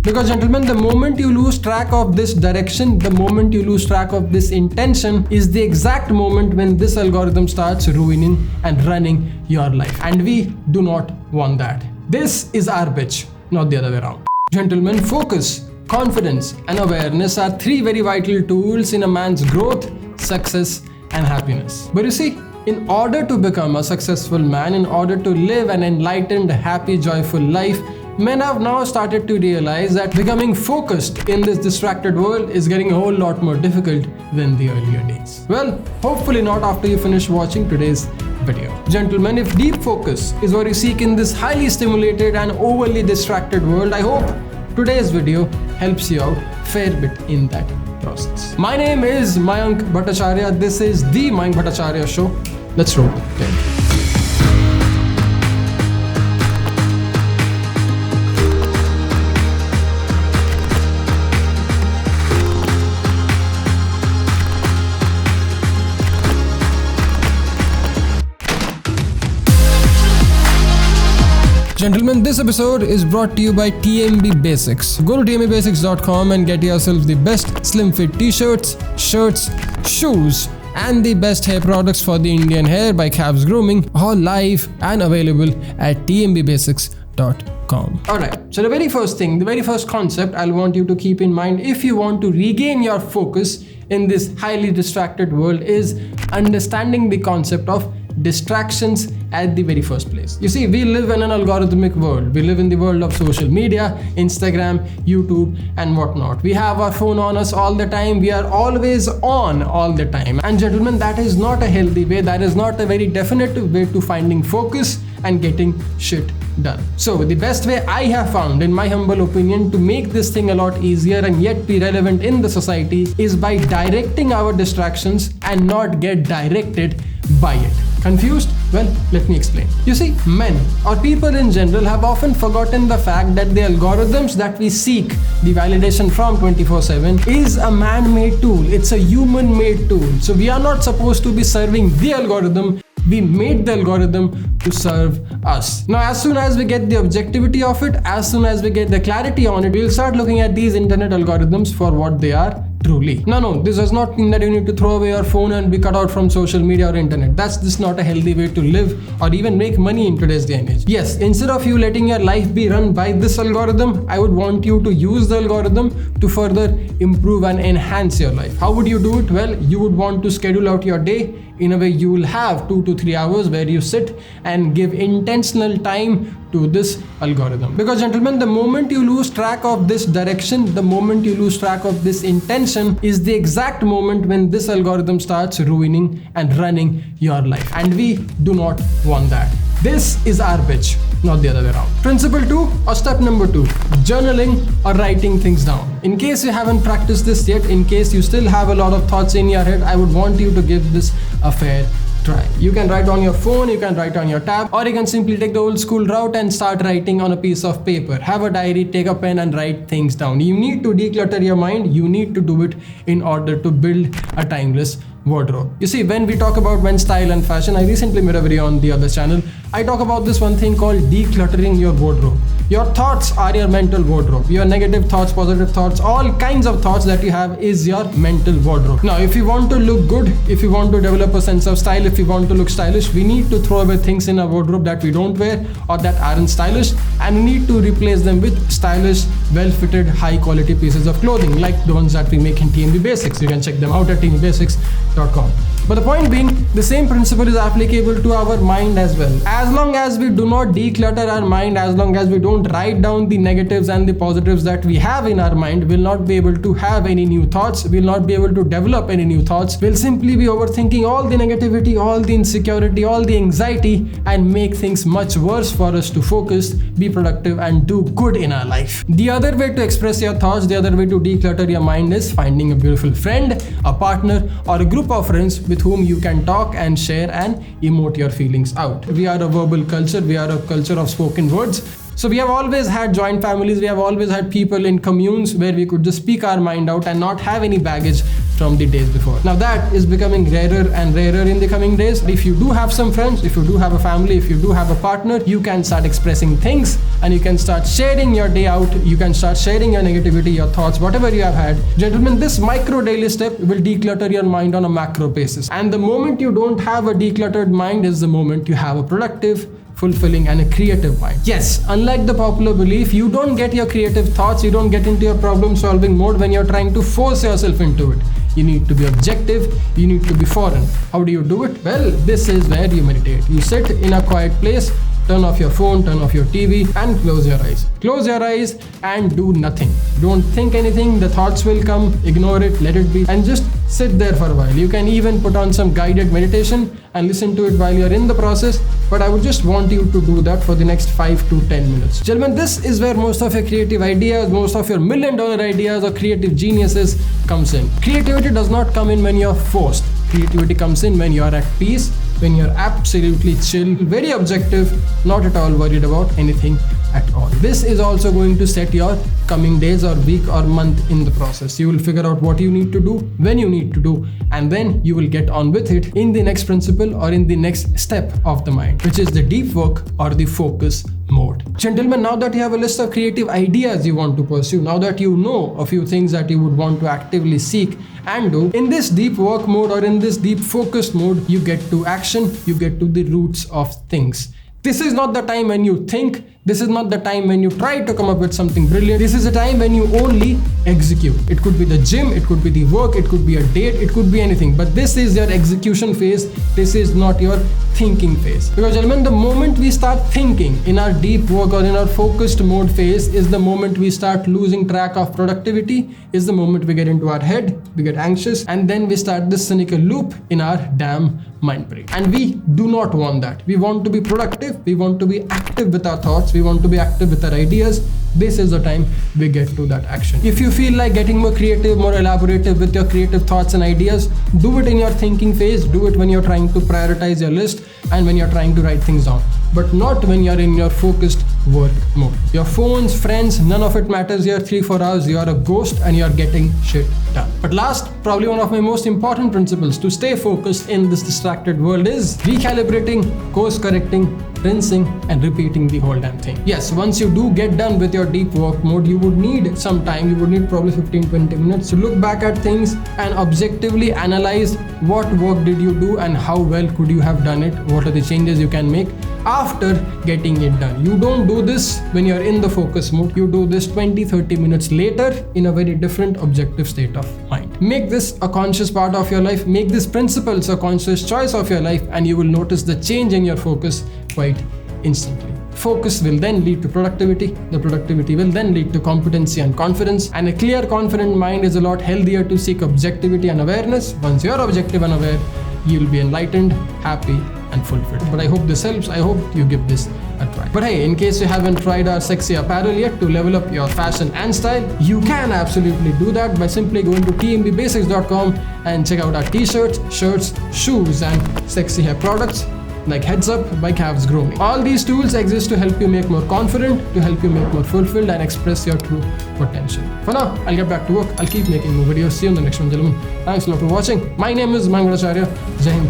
Because gentlemen, the moment you lose track of this direction, the moment you lose track of this intention is the exact moment when this algorithm starts ruining and running your life. And we do not want that. This is our bitch, not the other way around. Gentlemen, focus, confidence and awareness are three very vital tools in a man's growth, success and happiness. But you see, in order to become a successful man, in order to live an enlightened, happy, joyful life, men have now started to realize that becoming focused in this distracted world is getting a whole lot more difficult than the earlier days. Well, hopefully not after you finish watching today's video. Gentlemen, if deep focus is what you seek in this highly stimulated and overly distracted world, I hope today's video helps you out fair bit in that process. My name is Mayank Bhattacharya. This is the Mayank Bhattacharya Show. Let's roll. Okay. Gentlemen, this episode is brought to you by TMB Basics. Go to tmbasics.com and get yourself the best slim fit t-shirts, shirts, shoes and the best hair products for the Indian hair by Cabs Grooming, all live and available at tmbasics.com. Alright, so the very first thing, the very first concept I'll want you to keep in mind if you want to regain your focus in this highly distracted world is understanding the concept of distractions at the very first place. You see, we live in an algorithmic world. We live in the world of social media, Instagram, YouTube and whatnot. We have our phone on us all the time. We are always on all the time. And gentlemen, that is not a healthy way. That is not a very definitive way to finding focus and getting shit done. So the best way I have found, in my humble opinion, to make this thing a lot easier and yet be relevant in the society is by directing our distractions and not get directed by it. Confused? Well, let me explain. You see, men or people in general have often forgotten the fact that the algorithms that we seek the validation from 24/7 is a man-made tool. It's a human-made tool. So we are not supposed to be serving the algorithm. We made the algorithm to serve us. Now, as soon as we get the objectivity of it, as soon as we get the clarity on it, we'll start looking at these internet algorithms for what they are truly. No, this does not mean that you need to throw away your phone and be cut out from social media or internet. That's just not a healthy way to live or even make money in today's day and age. Yes, instead of you letting your life be run by this algorithm, I would want you to use the algorithm to further improve and enhance your life. How would you do it? Well, you would want to schedule out your day in a way you will have 2 to 3 hours where you sit and give intentional time to this algorithm. Because gentlemen, the moment you lose track of this direction, the moment you lose track of this intention is the exact moment when this algorithm starts ruining and running your life. And we do not want that. This is our bitch, not the other way around. Principle 2 or step number 2, journaling or writing things down. In case you haven't practiced this yet, in case you still have a lot of thoughts in your head, I would want you to give this a fair try. You can write on your phone, you can write on your tab, or you can simply take the old school route and start writing on a piece of paper. Have a diary, take a pen and write things down. You need to declutter your mind. You need to do it in order to build a timeless wardrobe. You see, when we talk about men's style and fashion, I recently made a video on the other channel. I talk about this one thing called decluttering your wardrobe. Your thoughts are your mental wardrobe. Your negative thoughts, positive thoughts, all kinds of thoughts that you have is your mental wardrobe. Now, if you want to look good, if you want to develop a sense of style, if you want to look stylish, we need to throw away things in our wardrobe that we don't wear or that aren't stylish, and we need to replace them with stylish, well-fitted, high-quality pieces of clothing like the ones that we make in TMB Basics. You can check them out at tmbasics.com. But the point being, the same principle is applicable to our mind as well. As long as we do not declutter our mind, as long as we don't write down the negatives and the positives that we have in our mind, we'll not be able to have any new thoughts. We'll not be able to develop any new thoughts. We'll simply be overthinking all the negativity, all the insecurity, all the anxiety, and make things much worse for us to focus, be productive, and do good in our life. The other way to express your thoughts, the other way to declutter your mind is finding a beautiful friend, a partner, or a group of friends with whom you can talk and share and emote your feelings out. We are a verbal culture. We are a culture of spoken words. So we have always had joint families. We have always had people in communes where we could just speak our mind out and not have any baggage from the days before. Now that is becoming rarer and rarer in the coming days. If you do have some friends, if you do have a family, if you do have a partner, you can start expressing things and you can start sharing your day out. You can start sharing your negativity, your thoughts, whatever you have had. Gentlemen, this micro daily step will declutter your mind on a macro basis. And the moment you don't have a decluttered mind is the moment you have a productive, fulfilling and a creative mind. Yes, unlike the popular belief, you don't get your creative thoughts, you don't get into your problem solving mode when you're trying to force yourself into it. You need to be objective, you need to be foreign. How do you do it? Well, this is where you meditate. You sit in a quiet place, turn off your phone, turn off your TV and close your eyes. Close your eyes and do nothing. Don't think anything, the thoughts will come, ignore it, let it be and just sit there for a while. You can even put on some guided meditation and listen to it while you're in the process, but I would just want you to do that for the next 5 to 10 minutes. Gentlemen, this is where most of your creative ideas, most of your $1 million ideas or creative geniuses comes in. Creativity does not come in when you're forced. Creativity comes in when you're at peace, when you're absolutely chill, very objective, not at all worried about anything at all. This is also going to set your coming days or week or month in the process. You will figure out what you need to do, when you need to do, and then you will get on with it in the next principle or in the next step of the mind, which is the deep work or the focus mode. Gentlemen, now that you have a list of creative ideas you want to pursue, now that you know a few things that you would want to actively seek and do, in this deep work mode or in this deep focused mode, you get to action, you get to the roots of things. This is not the time when you think, this is not the time when you try to come up with something brilliant. This is a time when you only execute. It could be the gym, it could be the work, it could be a date, it could be anything. But this is your execution phase. This is not your thinking phase. Because gentlemen, the moment we start thinking in our deep work or in our focused mode phase is the moment we start losing track of productivity, is the moment we get into our head, we get anxious, and then we start this cynical loop in our damn mind brain. And we do not want that. We want to be productive, we want to be active with our thoughts, we want to be active with our ideas. This is the time we get to that action. If you feel like getting more creative, more elaborative with your creative thoughts and ideas, do it in your thinking phase, do it when you're trying to prioritize your list and when you're trying to write things down, but not when you're in your focused work mode. Your phones, friends, none of it matters here. 3-4 hours, you are a ghost and you're getting shit done. But last, probably one of my most important principles to stay focused in this distracted world is recalibrating, course correcting, rinsing and repeating the whole damn thing. Yes, once you do get done with your deep work mode, you would need some time, you would need probably 15-20 minutes to look back at things and objectively analyze what work did you do and how well could you have done it, what are the changes you can make after getting it done. You don't do this when you're in the focus mode, you do this 20-30 minutes later in a very different objective state of mind. Make this a conscious part of your life, make these principles a conscious choice of your life, and you will notice the change in your focus quite instantly. Focus will then lead to productivity, the productivity will then lead to competency and confidence, and a clear, confident mind is a lot healthier to seek objectivity and awareness. Once you're objective and aware, you'll be enlightened, happy and fulfilled. But I hope this helps. I hope you give this a try. But hey, in case you haven't tried our sexy apparel yet to level up your fashion and style, you can absolutely do that by simply going to tmbasics.com and check out our t-shirts, shirts, shoes and sexy hair products like Heads Up by Calves Grooming. All these tools exist to help you make more confident, to help you make more fulfilled and express your true potential. For now, I'll get back to work. I'll keep making more videos. See you in the next one, gentlemen. Thanks a lot for watching. My name is Mayank. Jai Hind.